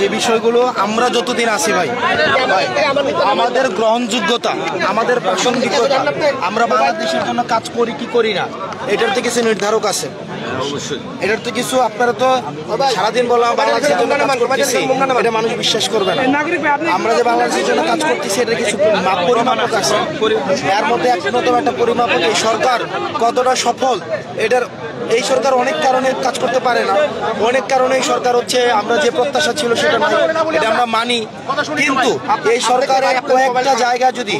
এই বিষয়গুলো আমরা যতদিন আছি ভাই, আমাদের গ্রহণযোগ্যতা, আমাদের প্রাসঙ্গিকতা, আমরা বাংলাদেশের জন্য কাজ করি কি করি না, এটার তো কিছু নির্ধারক আছে। এটার তো কিছু, আপনারা তো সারাদিন বললাম বাংলাদেশের জন্য কাজ করতেছি, এটা মানুষ বিশ্বাস করবে না। আমরা যে বাংলাদেশের জন্য কাজ করতেছি এটার কিছু পরিমাপক আছে। এর মধ্যে অন্যতম একটা পরিমাপক এই সরকার কতটা সফল। এটার এই সরকার অনেক কারণে কাজ করতে পারে না, অনেক কারণে এই সরকার হচ্ছে আমরা যে প্রত্যাশা ছিল সেটা নাই, এটা আমরা মানি। কিন্তু এই সরকারের কয়েকটা জায়গা যদি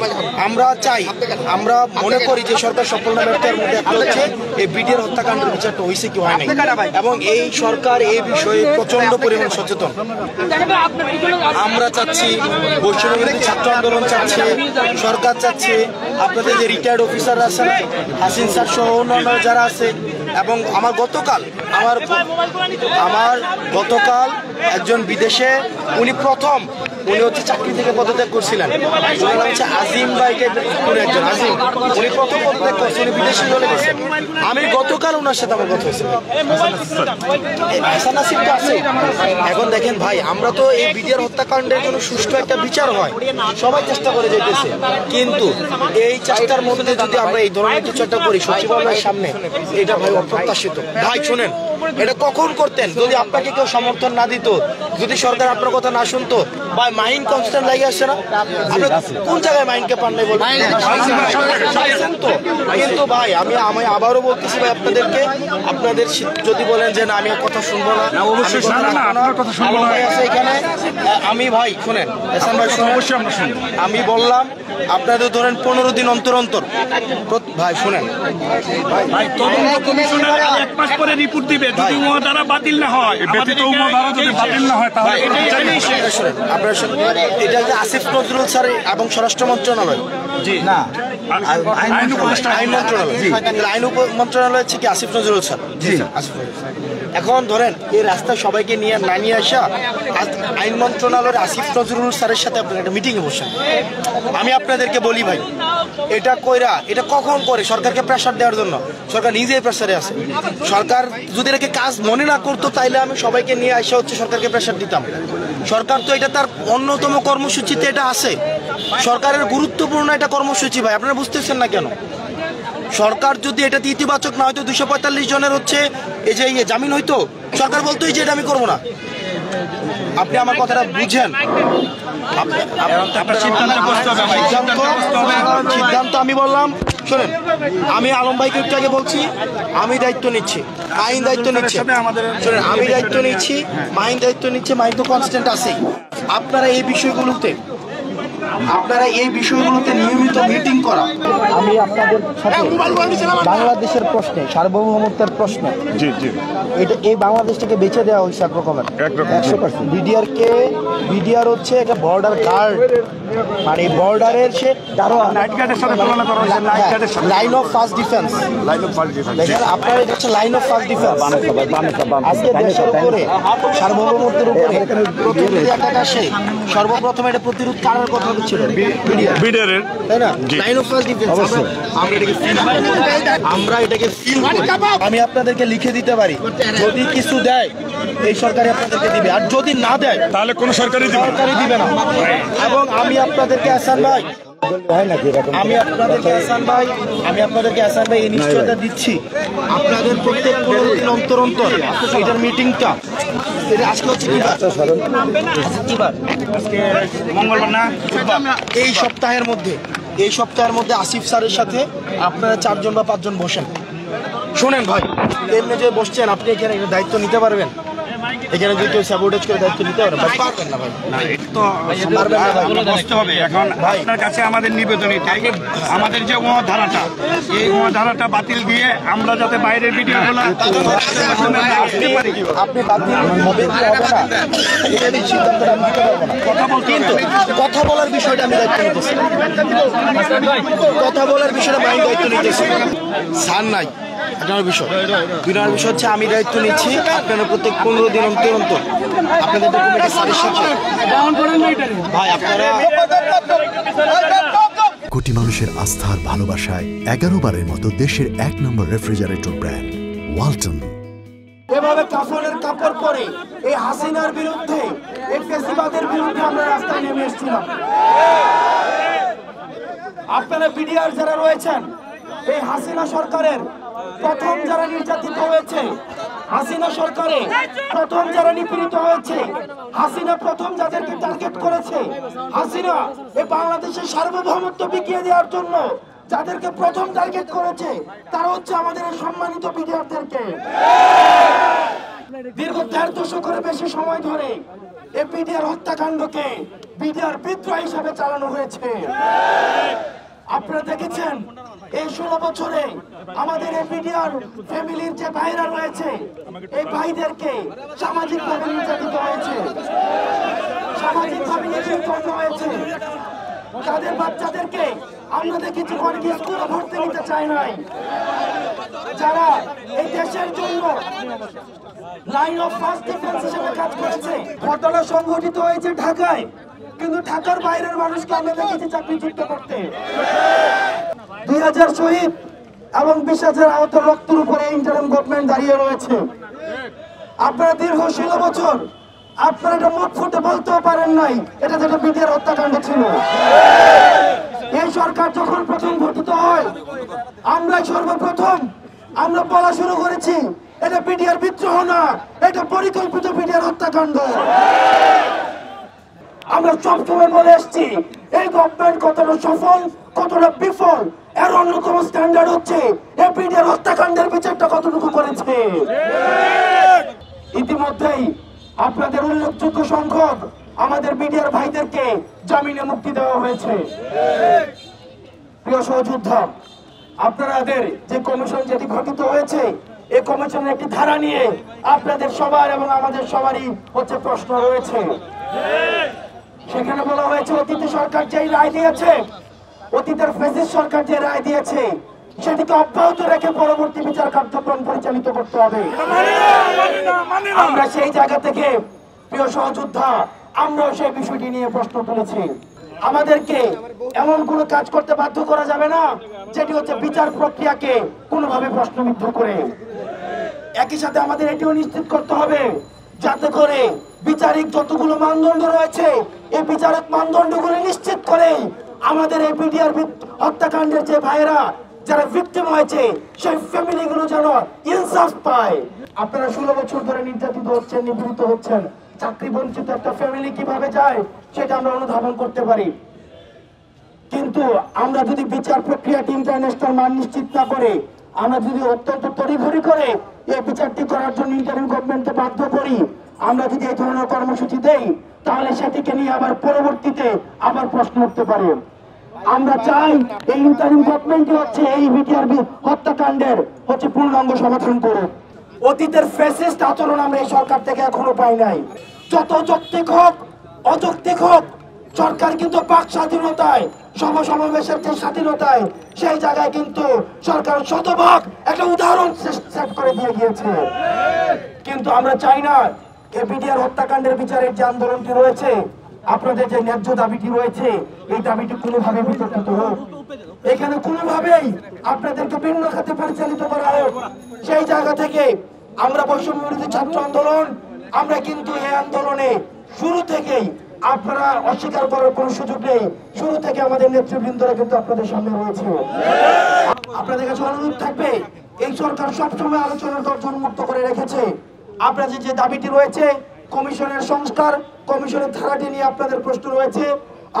আমরা চাই, আমরা মনে করি যে সরকার সফল না ব্যর্থের মধ্যে একটা হচ্ছে এই বিডিআর হত্যাকাণ্ডের বিচারটা হয়েছে কি হয় নাই, এবং এই সরকার এই বিষয়ে প্রচন্ড পরিমাণ সচেতন। আমরা চাচ্ছি, বৈষম্যবিরোধী ছাত্র আন্দোলন চাচ্ছে, সরকার চাচ্ছে, আপনাদের যে রিটায়ার্ড অফিসাররা আছেন, হাসিন স্যার সহ অন্যান্য যারা আছে। এবং আমার গতকাল একজন বিদেশে, উনি হচ্ছে চাকরি থেকে পদত্যাগ করছিলেন, হচ্ছে আজিম ভাইকে, উনি একজন আজিম, উনি প্রথম পদত্যাগ করছে, উনি বিদেশে চলে গেছেন। আমি গতকাল ওনার সাথে আমার কথা হয়েছে, হাসান নাসির তো আছে। এখন দেখেন ভাই, আমরা তো এই বিডিআর হত্যাকাণ্ডের জন্য সুষ্ঠু একটা বিচার হয় সবাই চেষ্টা করে যেতেছে, কিন্তু এই চেষ্টার মধ্যে যদি আমরা এই ধরনের কিছু একটা করি সচিবালয়ের সামনে, এটা ভাই অপ্রত্যাশিত। ভাই শোনেন, এটা কখন করতেন যদি আপনাকে কেউ সমর্থন না দিত, যদি সরকার আপনার কথা না শুনতো? ভাই মাইন কনস্ট্যান্ট লাগে আসছে না, আপনি কোন জায়গায় মাইনকে পান নাই বলবেন তো? কিন্তু ভাই আমি আবারও বলতেছি ভাই, আপনাদের যদি বলেন যে না আমি কথা শুনবো না, এখানে আমি ভাই শোনেন, এহসান ভাই অবশ্যই আমরা শুনি। আমি বললাম আপনাদের ধরেন 15 দিন অন্তর অন্তর, ভাই শোনেন, পরে রিপোর্ট দিবে, যদি ওয়াদারা বাতিল না হয়, তাহলে আপনারা এটা যে আসিফ নজরুল স্যার এবং স্বরাষ্ট্র মন্ত্রণালয়, জি না আইন মন্ত্রণালয় হচ্ছে কি আসিফ নজরুল স্যার, জি আসিফ নজরুল। এখন ধরেন এই রাস্তায় সবাইকে নিয়ে না নিয়ে আসা, আইন মন্ত্রণালয়ের আসিফ নজরুল স্যারের সাথে আপনারা একটা মিটিংয়ে বসেন। আমি আপনাদেরকে বলি ভাই, এটা কইরা এটা কখন করে সরকারকে প্রেশার দেওয়ার জন্য? সরকার নিজেই প্রেশারে আছে। সরকার যদি এটাকে কাজ মনে না করতো তাইলে আমি সবাইকে নিয়ে আসা হচ্ছে সরকারকে প্রেশার দিতাম। সরকার তো এটা তার অন্যতম কর্মসূচিতে এটা আছে, সরকারের গুরুত্বপূর্ণ একটা কর্মসূচি ভাই, আপনারা বুঝতেছেন না কেন? সরকার যদি এটাতে ইতিবাচক না হয়তো 245 জনের হচ্ছে এই যে জামিন হইতো, সরকার বলতো যে এটা আমি করবো না। আপনি আমার কথাটা বুঝেন, সিদ্ধান্ত আমি বললাম। শোনেন, আমি আলম ভাইকে একটু আগে বলছি, আমি দায়িত্ব নিচ্ছি, মাহিন দায়িত্ব নিচ্ছে, শোনেন আমি দায়িত্ব নিচ্ছি, মাহিন দায়িত্ব নিচ্ছে, মাহিন তো কনস্ট্যান্ট আছেই। আপনারা এই বিষয়গুলোতে নিয়মিত মিটিং করা। আমি আপনাদের সাথে বাংলাদেশের প্রশ্নে, সার্বভৌমত্বের প্রশ্নে, এই বাংলাদেশটাকে বেছে দেওয়া হয়েছে এক রকমের 100%। বিডিআর হচ্ছে একটা বর্ডার গার্ড, মানে বর্ডারের সে লাইন অফ ফার্স্ট ডিফেন্স। আপনার এটা হচ্ছে লাইন অফ ফার্স্ট ডিফেন্স। আজকে দেশের উপরে, সার্বভৌমত্বের উপরে সর্বপ্রথম এটা প্রতিরোধ করার কথা ছিল বিডিআরের, তাই না? Line of first defence. আমরা এটাকে ফিল করি। আমি আপনাদেরকে লিখে দিতে পারি, যদি কিছু দেয় এই সরকারি আপনাদেরকে দিবে, আর যদি না দেয় তাহলে কোনো সরকারি দিবে না। এবং আমি আপনাদেরকে আহসান ভাই এই নিশ্চয়তা দিচ্ছি, আপনাদের প্রত্যেক 15 দিন অন্তর অন্তর এটার মিটিংটা, আজকে হচ্ছে মঙ্গলবার না, এই সপ্তাহের মধ্যে আসিফ স্যারের সাথে আপনারা 4 জন বা 5 জন বসেন। শোনেন ভাই, এমনি যে বসছেন, আপনি এখানে দায়িত্ব নিতে পারবেন? এখানে যদি কেউ সাবোটেজ করে দায়িত্ব নিতে পারবেন? পারবেন না ভাই, তো পারবেন না ভাই, বুঝতে হবে। এখন আপনার কাছে আমাদের নিবেদন, আমাদের যে ধারাটা, এই ধারাটা বাতিল দিয়ে আমরা যাতে বাইরের ভিডিওগুলো আপনি বাতিল হবে কি হবে না এই সিদ্ধান্তটা আমি নিতে পারবো না। কিন্তু কথা বলার বিষয়টা আমি দায়িত্ব নিতেছি, কথা বলার বিষয়টা আমি দায়িত্ব নিতেছি। স্যার নাই, বিরাট বিষয় হচ্ছে আমি দায়িত্ব নিচ্ছি। আপনারা প্রত্যেক 15 দিন অন্তর অন্তর আপনাদের ডকুমেন্ট স্যারের সাথে ভাই, আপনারা কোটি মানুষের আস্থার ভালোবাসায় 11 বারের মতো দেশের 1 নম্বর রেফ্রিজারেটর ব্র্যান্ড ওয়ালটন। এভাবে কাফনের কাপড় পরে এই হাসিনার বিরুদ্ধে, এই ফ্যাসিবাদের বিরুদ্ধে আমরা রাস্তায় নেমে এসেছিলাম। আপনারা বিডিআর যারা রয়েছেন, এই হাসিনা সরকারের প্রথম যারা নির্যাতিত হয়েছে, হাসিনা সরকারে প্রথম যারা নিপীড়িত হয়েছে, হাসিনা প্রথম যাদেরকে টার্গেট করেছে, হাসিনা এই বাংলাদেশের সার্বভৌমত্ব বিকিয়ে দেওয়ার জন্য যাদেরকে প্রথম টার্গেট করেছে, তারা হচ্ছে আমাদের এই সম্মানিত বিডিআরদেরকে। দীর্ঘ ১.৫ দশকের বেশি সময় ধরে এই বিডিআর হত্যাকাণ্ডকে বিডিআর বিদ্রোহ হিসাবে চালানো হয়েছে। আপনারা দেখেছেন এই ১৬ বছরে আমাদের এই বিডিআর ফ্যামিলির যে ভাইরা রয়েছে, এই ভাইদেরকে সামাজিকভাবে নির্যাতিত হয়েছে, সামাজিকভাবে নির্যাতিত হয়েছে। তাদের বাচ্চাদেরকে আমরা দেখেছি অনেক স্কুলে ভর্তি নিতে চায় নাই। যারা এই দেশের জন্য লাইন অফ ফার্স্ট ডিফেন্স হিসেবে কাজ করেছে, ঘটনা সংঘটিত হয়েছে ঢাকায়, কিন্তু ঢাকার বাইরের মানুষকে আমরা দেখেছি চাকরিচ্যুত করতে। ২০০০ শহীদ এবং ২০,০০০ আহত রক্তের উপরে ইন্টারিম গভর্নমেন্ট দাঁড়িয়ে রয়েছে। আপনারা দীর্ঘ ১৬ বছর আপনারা এটা মুখ ফুটে বলতেও পারেন নাই এটা যেটা বিডিআর হত্যাকাণ্ড ছিল। এই সরকার যখন প্রথম গঠিত হয়, আমরাই সর্বপ্রথম আমরা বলা শুরু করেছি এটা বিডিআর বিদ্রোহ না, এটা পরিকল্পিত বিডিআর হত্যাকাণ্ড। আমরা সবসময় বলে এসছি এই গভর্নমেন্ট কতটা সফল কতটা বিফল এর অন্যতম স্ট্যান্ডার্ড হচ্ছে এই বিডিআর হত্যাকাণ্ডের বিচারটা কতটুকু করেছে। ইতিমধ্যেই আপনাদের উল্লেখযোগ্য সংখ্যক আমাদের বিডিআর ভাইদেরকে জামিনে মুক্তি দেওয়া হয়েছে। প্রিয় সহযোদ্ধা, আপনাদের যে কমিশন যেটি গঠিত হয়েছে, এই কমিশনের একটি ধারা নিয়ে আপনাদের সবার এবং আমাদের সবারই হচ্ছে প্রশ্ন রয়েছে। সেখানে বলা হয়েছে অতীত সরকার যেই রায় দিয়েছে, অতীতের ফ্যাসিস্ট সরকার যে রায় দিয়েছে সেটিকে অব্যাহত রেখে পরবর্তী বিচার কার্যক্রম পরিচালিত করতে হবে। আমরা সেই জায়গা থেকে প্রিয় সহযোদ্ধা আমরাও সেই বিষয়টি নিয়ে প্রশ্ন তুলেছি। আমাদেরকে এমন কোনো কাজ করতে বাধ্য করা যাবে না যেটি হচ্ছে বিচার প্রক্রিয়াকে কোনোভাবে প্রশ্নবিদ্ধ করে। একই সাথে আমাদের এটিও নিশ্চিত করতে হবে যাতে করে বিচারিক যতগুলো মানদণ্ড রয়েছে এই বিচারিক মানদণ্ডগুলো নিশ্চিত করে আমাদের এই বিডিআর হত্যাকাণ্ডের যে ভাইরা যারা ভিকটিম হয়েছে সেই ফ্যামিলিগুলো যেন ইনসাফ পায়। আপনারা 16 বছর ধরে নির্যাতিত হচ্ছেন, নিপীড়িত হচ্ছেন, চাকরি বঞ্চিত একটা ফ্যামিলি কিভাবে যায় সেটা আমরা অনুধাবন করতে পারি। কিন্তু আমরা যদি বিচার প্রক্রিয়াটি ইন্টারন্যাশনাল মান নিশ্চিত না করে, আমরা যদি অত্যন্ত তড়িঘড়ি করে এই বিচারটি করার জন্য ইন্টারিম গভর্নমেন্টকে বাধ্য করি, আমরা যদি এই ধরনের কর্মসূচি দেই, তাহলে সেটিকে নিয়ে আবার পরবর্তীতে আবার প্রশ্ন উঠতে পারে। আমরা চাই এই ইন্টারিম গভর্নমেন্টই হচ্ছে এই বিডিআর হত্যাকাণ্ডের হচ্ছে পূর্ণাঙ্গ সমাধান করুক। অতীতের ফ্যাসিস্ট আচরণ আমরা এই সরকার থেকে এখনো পাই নাই। যত যৌক্তিক হোক অযৌক্তিক হোক, সরকার কিন্তু বাক স্বাধীনতায় সমাবেশের যে স্বাধীনতায় সেই জায়গায় কিন্তু সরকার শতভাগ একটা উদাহরণ সেট করে দিয়ে গিয়েছে। কিন্তু আমরা চাই না এই বিডিআর হত্যাকাণ্ডের বিচারের যে আন্দোলনটি রয়েছে, আপনাদের যে ন্যায্য দাবিটি রয়েছে, এই দাবিটি কোনোভাবে বিতর্কিত হোক, এখানে কোনোভাবেই আপনাদেরকে ভিন্ন খাতে পরিচালিত করা হোক। সেই জায়গা থেকে আমরা বৈষম্য বিরোধী ছাত্র আন্দোলন, আমরা কিন্তু এই আন্দোলনে শুরু থেকেই আপনারা অস্বীকার করার কোন সুযোগ নেই, শুরু থেকে আমাদের নেতৃবৃন্দরা কিন্তু আপনাদের সামনে রয়েছে। আপনাদের কাছে অনুরোধ থাকবে, এই সরকার সবসময় আলোচনার দর্শন মুক্ত করে রেখেছে। আপনাদের যে দাবিটি রয়েছে কমিশনের সংস্কার, কমিশনের ধারাটি নিয়ে আপনাদের প্রশ্ন রয়েছে,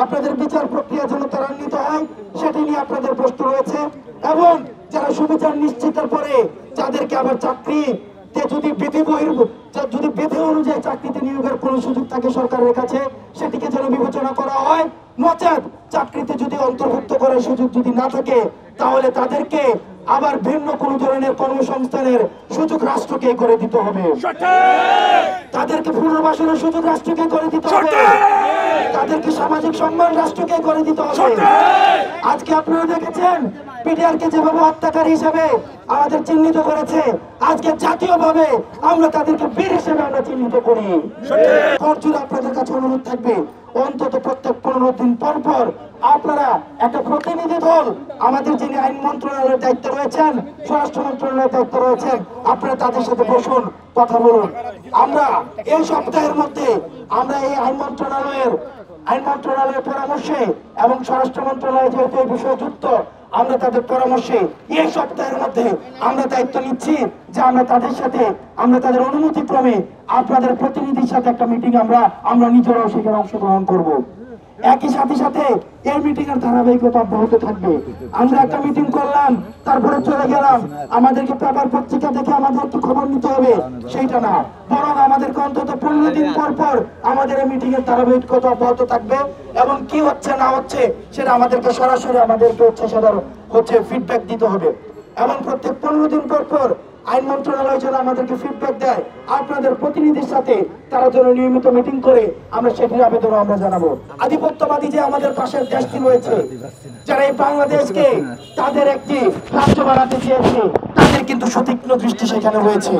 আপনাদের বিচার প্রক্রিয়া যেন ত্বরান্বিত হয় সেটি নিয়ে আপনাদের প্রশ্ন রয়েছে, এবং যারা সুবিচার নিশ্চিতের পরে যাদেরকে আবার চাকরি যদি বিধি অনুযায়ী চাকরিতে নিয়োগের কোন সুযোগ থাকে সরকারের কাছে, সেটিকে যেন বিবেচনা করা হয়। নচেত চাকরিতে যদি অন্তর্ভুক্ত করার সুযোগ যদি না থাকে, তাহলে তাদেরকে আবার ভিন্ন কোন ধরনের কর্মসংস্থানের সুযোগ রাষ্ট্রকে করে দিতে হবে, তাদেরকে পুনর্বাসনের সুযোগ রাষ্ট্রকে করে দিতে হবে, তাদেরকে সামাজিক সম্মান রাষ্ট্রকে করে দিতে হবে। আজকে আপনারা দেখেছেন বিডিআরকে যেভাবে হত্যাকারী হিসেবে আমাদের চিহ্নিত করেছে, আজকে জাতীয়ভাবে আমরা তাদেরকে বীর হিসেবে আমরা চিহ্নিত করি। করজোড়ে আপনাদের কাছে অনুরোধ থাকবে, অন্তত প্রত্যেক 15 দিন পর পর আপনারা একটা প্রতিনিধি দল আমাদের যিনি আইন মন্ত্রণালয়ের দায়িত্ব রয়েছেন, স্বরাষ্ট্র মন্ত্রণালয়ের দায়িত্ব রয়েছেন, আপনারা তাদের সাথে বসুন, কথা বলুন। আমরা এই সপ্তাহের মধ্যে আমরা এই আইন মন্ত্রণালয়ের পরামর্শে এবং স্বরাষ্ট্র মন্ত্রণালয় যেহেতু এই বিষয়ে যুক্ত, আমরা তাদের পরামর্শে এই সপ্তাহের মধ্যে আমরা দায়িত্ব নিচ্ছি যে আমরা তাদের অনুমতি ক্রমে আপনাদের প্রতিনিধির সাথে একটা মিটিং আমরা নিজেরাও সেখানে অংশগ্রহণ করব। একই সাথে এই মিটিং এর ধারাবাহিকতা অব্যাহত থাকবে। আমরা একটা মিটিং করলাম, তারপরে চলে গেলাম, আমাদেরকে পেপার পত্রিকা দেখে আমাদেরকে খবর নিতে হবে সেইটা না, বরং আমাদেরকে অন্তত 15 দিন পর আমাদের এই মিটিং এর ধারাবাহিকতা অব্যাহত থাকবে এবং কি হচ্ছে না হচ্ছে সেটা আমাদেরকে সরাসরি ফিডব্যাক দিতে হবে। এবং প্রত্যেক 15 দিন পর আইন মন্ত্রণালয় যেন আমাদেরকে ফিডব্যাক দেয়, আপনাদের প্রতিনিধির সাথে তারা যেন নিয়মিত মিটিং করে আমরা সেটির আবেদন আমরা জানাবো। আধিপত্যবাদী যে আমাদের পাশের দেশটি রয়েছে, যারা এই বাংলাদেশকে তাদের একটি রাজ্য বানাতে চেয়েছে, তাদের কিন্তু সতীক্ষ্ণ দৃষ্টি সেখানে রয়েছে।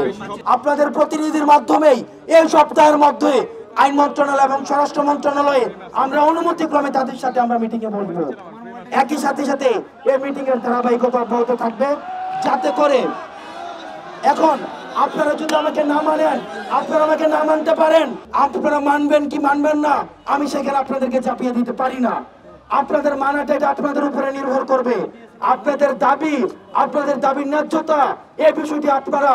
আপনাদের প্রতিনিধির মাধ্যমেই এই সপ্তাহের মধ্যে আইন মন্ত্রণালয় এবং স্বরাষ্ট্র মন্ত্রণালয়ে আমরা অনুমতি ক্রমে তাদের সাথে আমরা মিটিং এ বসবো। একই সাথে এই মিটিং এর ধারাবাহিকতা অব্যাহত থাকবে, যাতে করে এখন আপনারা যদি আমাকে না মানেন, আপনারা আমাকে না মানতে পারেন, আপনারা মানবেন কি মানবেন না আমি সেখানে আপনাদেরকে চাপিয়ে দিতে পারি না। আপনাদের মানাটা এটা আপনাদের উপরে নির্ভর করবে। আপনাদের দাবির ন্যায্যতা, এই বিষয়টি আপনারা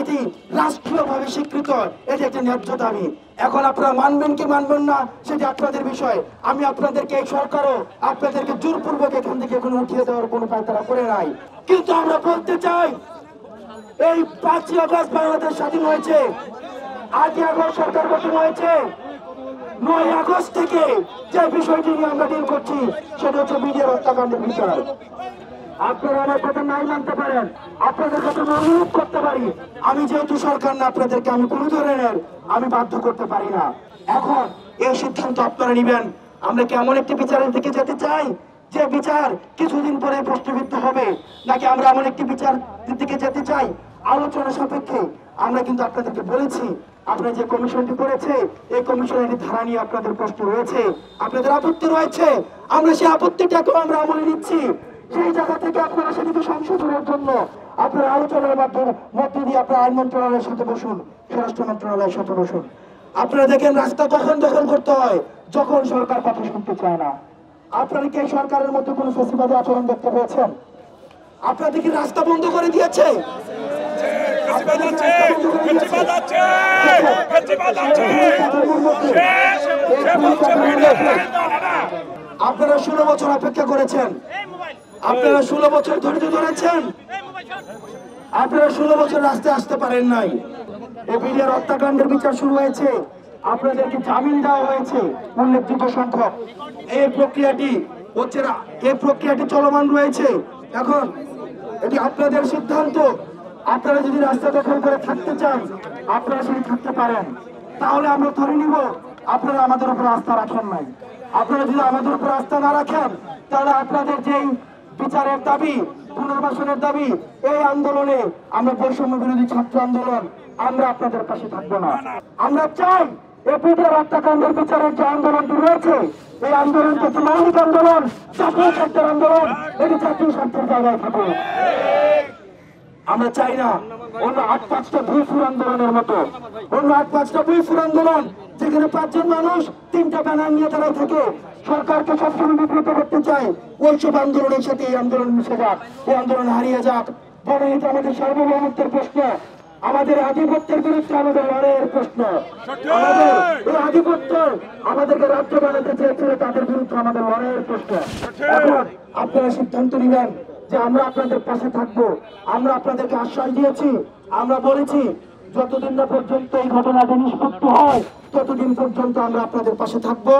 এটি রাষ্ট্রীয়ভাবে স্বীকৃত, এটি একটি ন্যায্য দাবি। এখন আপনারা মানবেন কি মানবেন না সেটি আপনাদের বিষয়। আমি আপনাদেরকে, এই সরকারও আপনাদেরকে জোরপূর্বক এখান থেকে কোনো উঠিয়ে দেওয়ার কোনো পায়তারা করে নাই। কিন্তু আমরা বলতে চাই, এই 5ই আগস্ট বাংলাদেশ স্বাধীন হয়েছে, 8ই আগস্ট সরকার গঠন হয়েছে, 9ই আগস্ট থেকে যে বিষয়টি নিয়ে আমরা ডিল করছি সেটা হচ্ছে বিডিআর হত্যাকাণ্ডের বিচার। আপনারা আমার কথা নাই মানতে পারেন, আপনাদের কথা অনুরোধ করতে পারি, আমি যেহেতু সরকার না, আপনাদেরকে আমি কোনো ধরনের আমি বাধ্য করতে পারি না। এখন এই সিদ্ধান্ত আপনারা নিবেন। আমরা কি এমন একটি বিচারের দিকে যেতে চাই যে বিচার কিছুদিন পরে প্রশ্নবিদ্ধ হবে, নাকি আমরা এমন একটি বিচার দিকে যেতে চাই আলোচনা সাপেক্ষে? আমরা কিন্তু আপনাদেরকে বলেছি, আপনারা যে কমিশনটি করেছে এই কমিশনের ধারা নিয়ে আপনাদের প্রশ্ন রয়েছে, আপনাদের আপত্তি রয়েছে, আমরা সেই আপত্তিটাকেও আমরা আমলে নিচ্ছি। সেই জায়গা থেকে আপনারা সেটিকে সংশোধনের জন্য আপনারা আলোচনার মধ্যে দিয়ে আপনারা আইন মন্ত্রণালয়ের সাথে বসুন, স্বরাষ্ট্র মন্ত্রণালয়ের সাথে বসুন। আপনারা দেখেন রাস্তা কখন দখল করতে হয়, যখন সরকার কথা শুনতে চায় না। আপনারা কি এই সরকারের মধ্যে কোনো ফেসিবাদী আচরণ দেখতে পেয়েছেন? আপনাদের কি রাস্তা বন্ধ করে দিয়েছে? আপনারা 16 বছর অপেক্ষা করেছেন, আপনারা 16 বছর ধৈর্য ধরেছেন, আপনারা 16 বছর রাস্তায় আসতে পারেন নাই। এই বিডিআর হত্যাকাণ্ডের বিচার শুরু হয়েছে, আপনাদেরকে জামিন দেওয়া হয়েছে উল্লেখযোগ্য সংখ্যক। এই প্রক্রিয়াটি চলমান রয়েছে। এখন এটি আপনাদের সিদ্ধান্ত। আপনারা যদি রাস্তা দখল করে থাকতে চান, আপনারা সেটি থাকতে পারেন, তাহলে আমরা ধরে নিব আপনারা আমাদের উপর আস্থা রাখেন নাই। আপনারা যদি আমাদের উপর আস্থা না রাখেন, তাহলে আপনাদের যেই বিচারের দাবি, পুনর্বাসনের দাবি, এই আন্দোলনে আমরা বৈষম্য বিরোধী ছাত্র আন্দোলন, আমরা আপনাদের পাশে থাকবো না। আমরা চাই এই বিডিআর হত্যাকাণ্ডের বিচারের যে আন্দোলনটি রয়েছে, এই আন্দোলনকে মৌলিক আন্দোলন, জাতীয় স্বার্থের আন্দোলন, এটি জাতীয় স্বার্থের জায়গায় থাকুক। আমরা চাই না অন্য 8-5টা ভুইফুর আন্দোলনের মতো, অন্য 8-5টা ভুইফুর আন্দোলন যেখানে 5 জন মানুষ 3টা ব্যানার নিয়ে দাঁড়ায় থাকে, সরকারকে সবসময় বিব্রত করতে চায়। ওইসব আন্দোলনের সাথে এই আন্দোলন মিশে যাক, এই আন্দোলন হারিয়ে যাক। বরং এটা আমাদের সার্বভৌমত্বের প্রশ্ন, আমাদের আধিপত্যের বিরুদ্ধে আমাদের লড়াইয়ের প্রশ্ন। আমাদের এই আধিপত্য আমাদেরকে রাজ্য বানাতে চেয়েছিল, তাদের বিরুদ্ধে আমাদের লড়াইয়ের প্রশ্ন। এখন আপনারা সিদ্ধান্ত নিবেন যে আমরা আপনাদের পাশে থাকবো। আমরা আপনাদেরকে আশ্বাস দিয়েছি, আমরা বলেছি যতদিন না পর্যন্ত এই ঘটনাটি নিষ্পত্তি হয় ততদিন পর্যন্ত আমরা আপনাদের পাশে থাকবো।